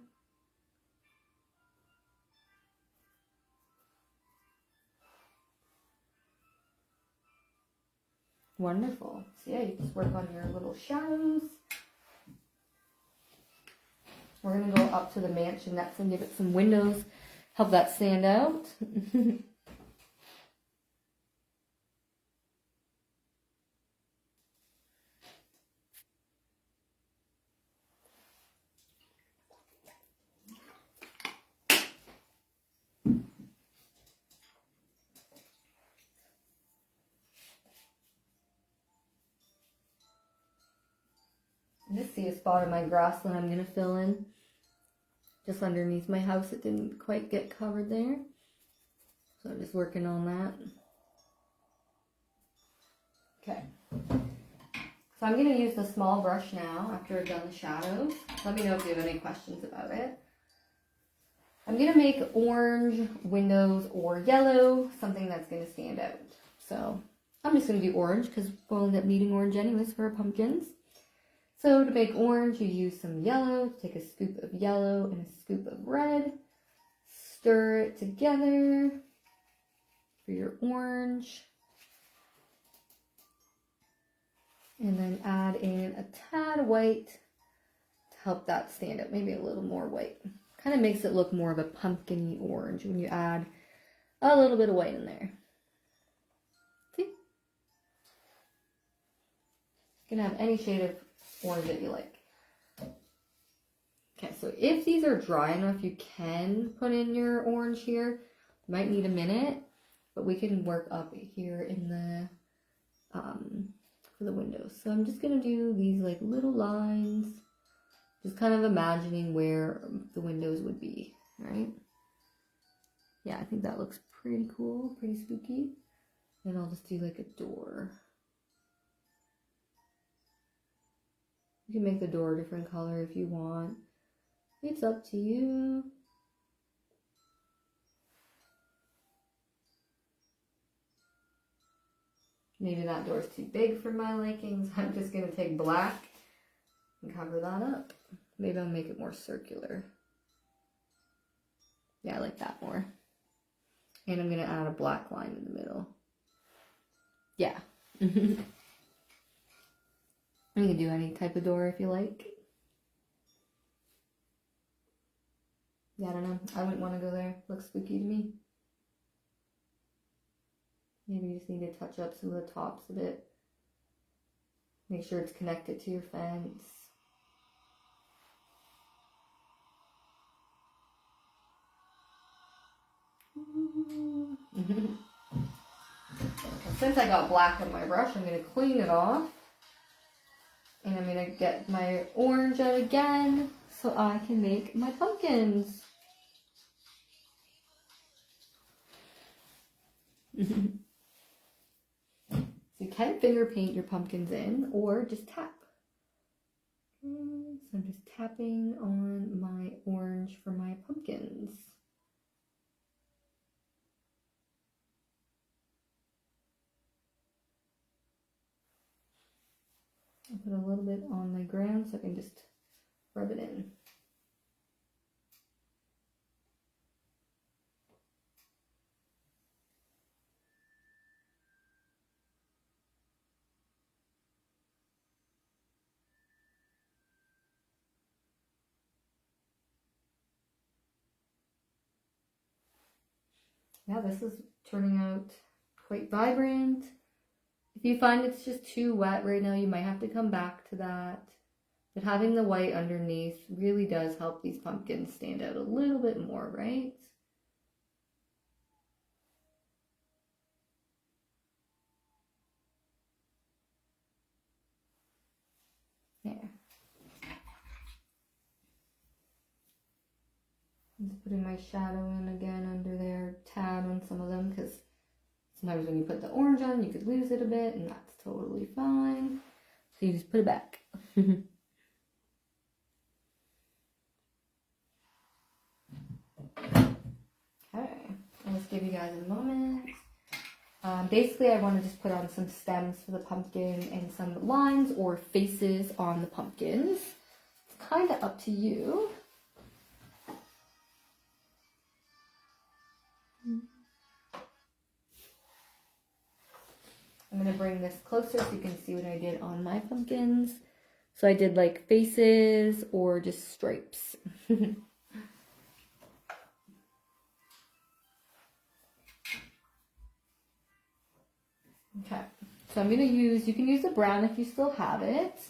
Wonderful. So yeah, you just work on your little shadows. We're going to go up to the mansion next and give it some windows. Help that stand out. just see a spot of my grassland I'm going to fill in. Just underneath my house, it didn't quite get covered there. So I'm just working on that. Okay. So I'm going to use the small brush now after I've done the shadows. Let me know if you have any questions about it. I'm going to make orange windows or yellow, something that's going to stand out. So I'm just going to do orange because we'll end up needing orange anyways for our pumpkins. So to make orange, you use some yellow. Take a scoop of yellow and a scoop of red. Stir it together for your orange. And then add in a tad of white to help that stand out. Maybe a little more white. Kind of makes it look more of a pumpkin-y orange when you add a little bit of white in there. See? You can have any shade of orange that you like. Okay, so if these are dry enough, you can put in your orange here. You might need a minute, but we can work up here in the for the windows. So I'm just gonna do these like little lines, just kind of imagining where the windows would be, right? Yeah, I think that looks pretty cool, pretty spooky. And I'll just do like a door. You can make the door a different color if you want. It's up to you. Maybe that door's too big for my likings. I'm just gonna take black and cover that up. Maybe I'll make it more circular. Yeah, I like that more. And I'm gonna add a black line in the middle. Yeah. You can do any type of door if you like. Yeah, I don't know. I wouldn't want to go there. Looks spooky to me. Maybe you just need to touch up some of the tops a bit. Make sure it's connected to your fence. Since I got black on my brush, I'm going to clean it off. And I'm going to get my orange out again so I can make my pumpkins. So you can finger paint your pumpkins in or just tap. So I'm just tapping on my orange for my pumpkins. I'll put a little bit on my ground so I can just rub it in. Yeah, this is turning out quite vibrant. If you find it's just too wet right now, you might have to come back to that. But having the white underneath really does help these pumpkins stand out a little bit more, right? There. Just putting my shadow in again under there, tad on some of them, because sometimes when you put the orange on, you could lose it a bit, and that's totally fine. So you just put it back. Okay, I'll just give you guys a moment. Basically, I want to just put on some stems for the pumpkin and some lines or faces on the pumpkins. It's kind of up to you. I'm going to bring this closer so you can see what I did on my pumpkins. So I did like faces or just stripes. Okay, so I'm going to use, you can use the brown if you still have it,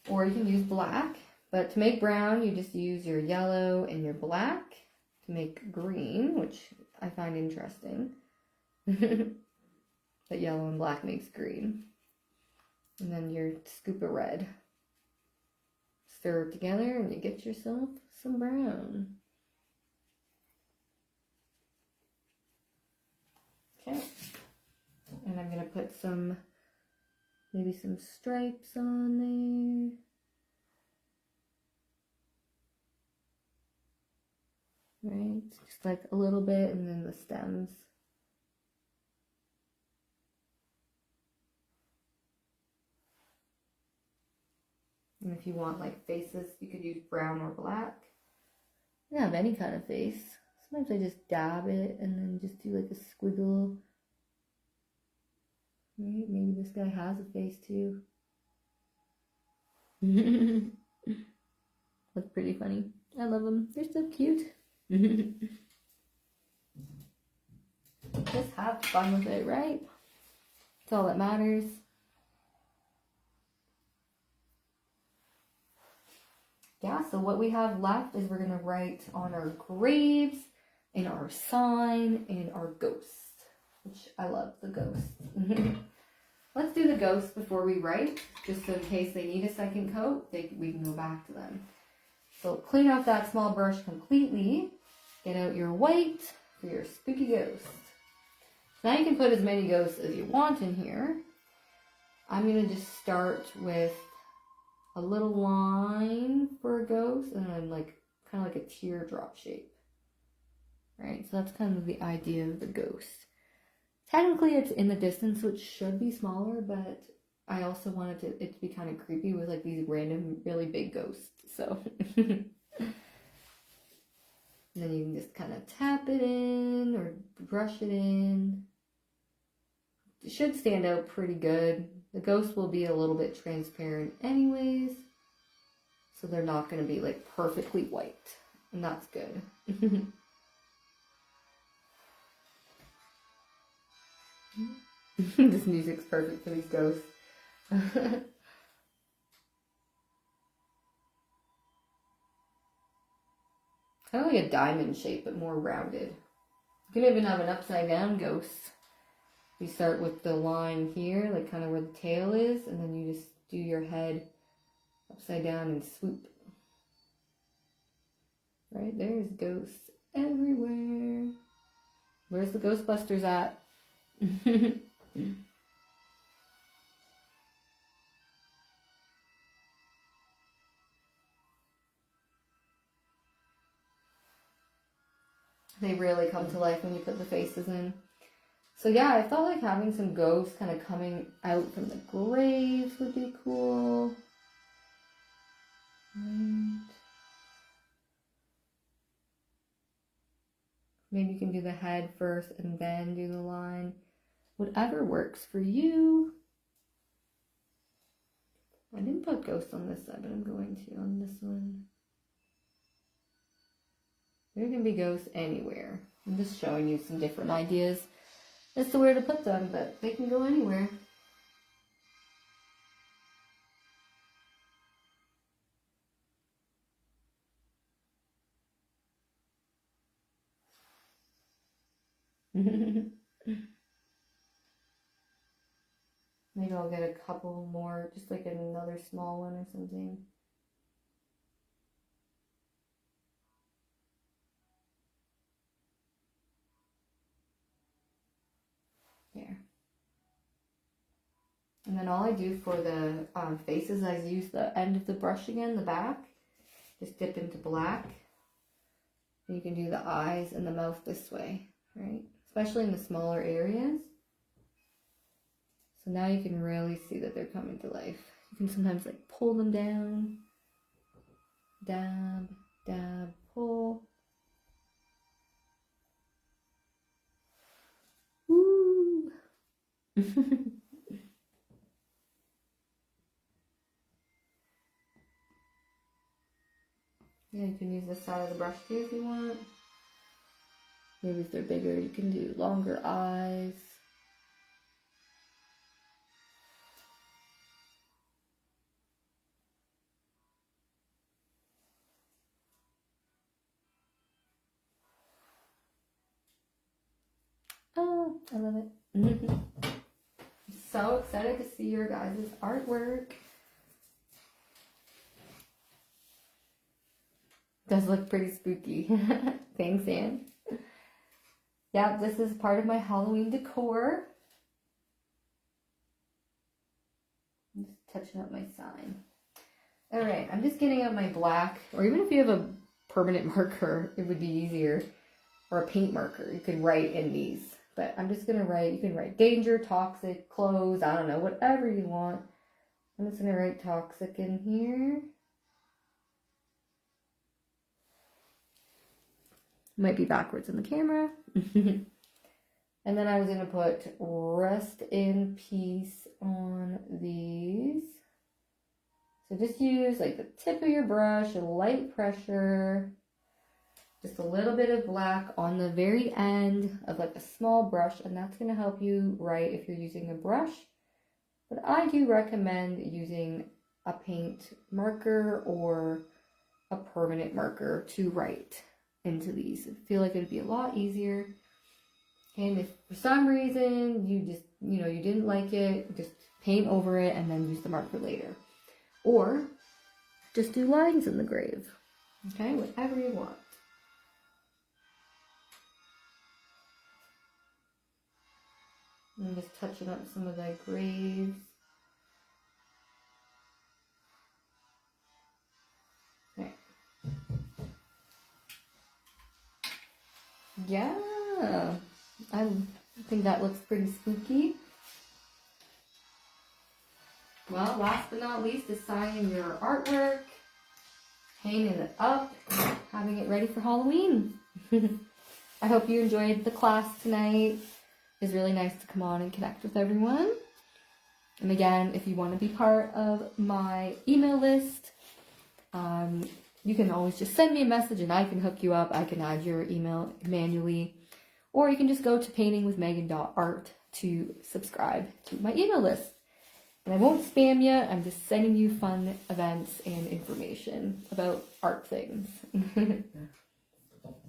or you can use black, but to make brown, you just use your yellow and your black to make green, which I find interesting. That yellow and black makes green. And then your scoop of red. stir it together and you get yourself some brown. Okay. And I'm going to put maybe some stripes on there. Right, just like a little bit, and then the stems. And if you want like faces, you could use brown or black. You can have any kind of face. Sometimes I just dab it and then just do like a squiggle. Right, maybe this guy has a face too. That's pretty funny. I love them. They're so cute. Just have fun with it, right? That's all that matters. Yeah, so what we have left is we're going to write on our graves, and our sign, and our ghost, which I love the ghost. Let's do the ghost before we write, just so in case they need a second coat, we can go back to them. So clean off that small brush completely. Get out your white for your spooky ghost. Now you can put as many ghosts as you want in here. I'm going to just start with a little line for a ghost and then like kind of like a teardrop shape. Right, so that's kind of the idea of the ghost. Technically it's in the distance, so it should be smaller, but I also wanted it to be kind of creepy with like these random really big ghosts. So and then you can just kind of tap it in or brush it in. It should stand out pretty good. The ghost will be a little bit transparent anyways, so they're not going to be like perfectly white, and that's good. This music's perfect for these ghosts. Kind of like a diamond shape, but more rounded. You can even have an upside down ghost. You start with the line here, like kind of where the tail is, and then you just do your head upside down and swoop. Right, there's ghosts everywhere. Where's the Ghostbusters at? They really come to life when you put the faces in. So yeah, I felt like having some ghosts kind of coming out from the graves would be cool. Right. Maybe you can do the head first and then do the line. Whatever works for you. I didn't put ghosts on this side, but I'm going to on this one. There can be ghosts anywhere. I'm just showing you some different ideas as to where to put them, but they can go anywhere. Maybe I'll get a couple more, just like another small one or something. There. And then all I do for the faces, I use the end of the brush again, the back. Just dip into black. And you can do the eyes and the mouth this way, right? Especially in the smaller areas. So now you can really see that they're coming to life. You can sometimes like pull them down. Dab, dab, pull. Woo! Yeah, you can use this side of the brush too if you want. Maybe if they're bigger, you can do longer eyes. Oh, I love it. I'm so excited to see your guys' artwork. Does look pretty spooky. Thanks, Anne. Yeah, this is part of my Halloween decor. I'm just touching up my sign. Alright, I'm just getting out my black, or even if you have a permanent marker, it would be easier. Or a paint marker, you could write in these. But I'm just gonna write, you can write danger, toxic, close, I don't know, whatever you want. I'm just gonna write toxic in here. Might be backwards in the camera. And then I was gonna put rest in peace on these. So just use like the tip of your brush, a light pressure, just a little bit of black on the very end of like a small brush, and that's gonna help you write if you're using a brush. But I do recommend using a paint marker or a permanent marker to write into these. I feel like it'd be a lot easier. And if for some reason you just, you didn't like it, just paint over it and then use the marker later. Or just do lines in the grave. Okay, whatever you want. I'm just touching up some of the graves. Okay. Yeah. I think that looks pretty spooky. Well, last but not least is signing your artwork, hanging it up, having it ready for Halloween. I hope you enjoyed the class tonight. It was really nice to come on and connect with everyone. And again, if you want to be part of my email list, you can always just send me a message and I can hook you up. I can add your email manually. Or you can just go to paintingwithmegan.art to subscribe to my email list. And I won't spam you, I'm just sending you fun events and information about art things.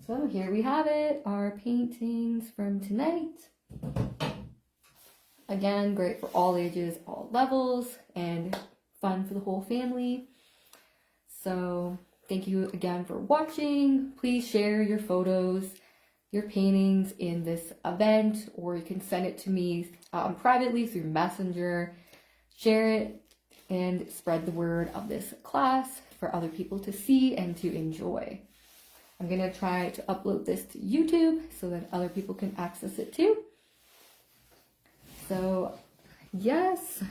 So here we have it, our paintings from tonight. Again, great for all ages, all levels, and fun for the whole family. So thank you again for watching. Please share your photos, your paintings in this event, or you can send it to me privately through Messenger. Share it and spread the word of this class for other people to see and to enjoy. I'm going to try to upload this to YouTube so that other people can access it too. So, yes,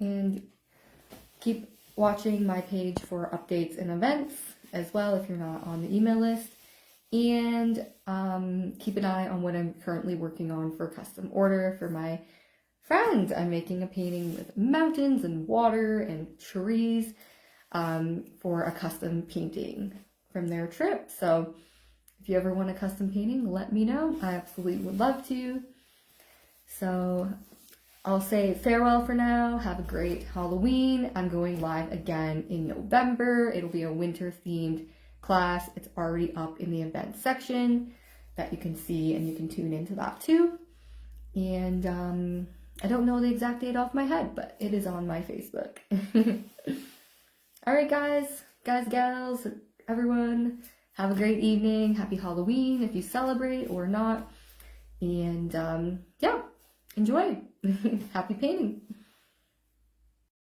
and keep watching my page for updates and events as well if you're not on the email list. And keep an eye on what I'm currently working on for a custom order for my friends. I'm making a painting with mountains and water and trees for a custom painting from their trip. So if you ever want a custom painting, let me know. I absolutely would love to. So I'll say farewell for now. Have a great Halloween. I'm going live again in November. It'll be a winter themed class. It's already up in the event section that you can see, and you can tune into that too. And I don't know the exact date off my head, but it is on my Facebook. All right, guys, gals, everyone, have a great evening. Happy Halloween if you celebrate or not. And yeah, enjoy. Happy painting.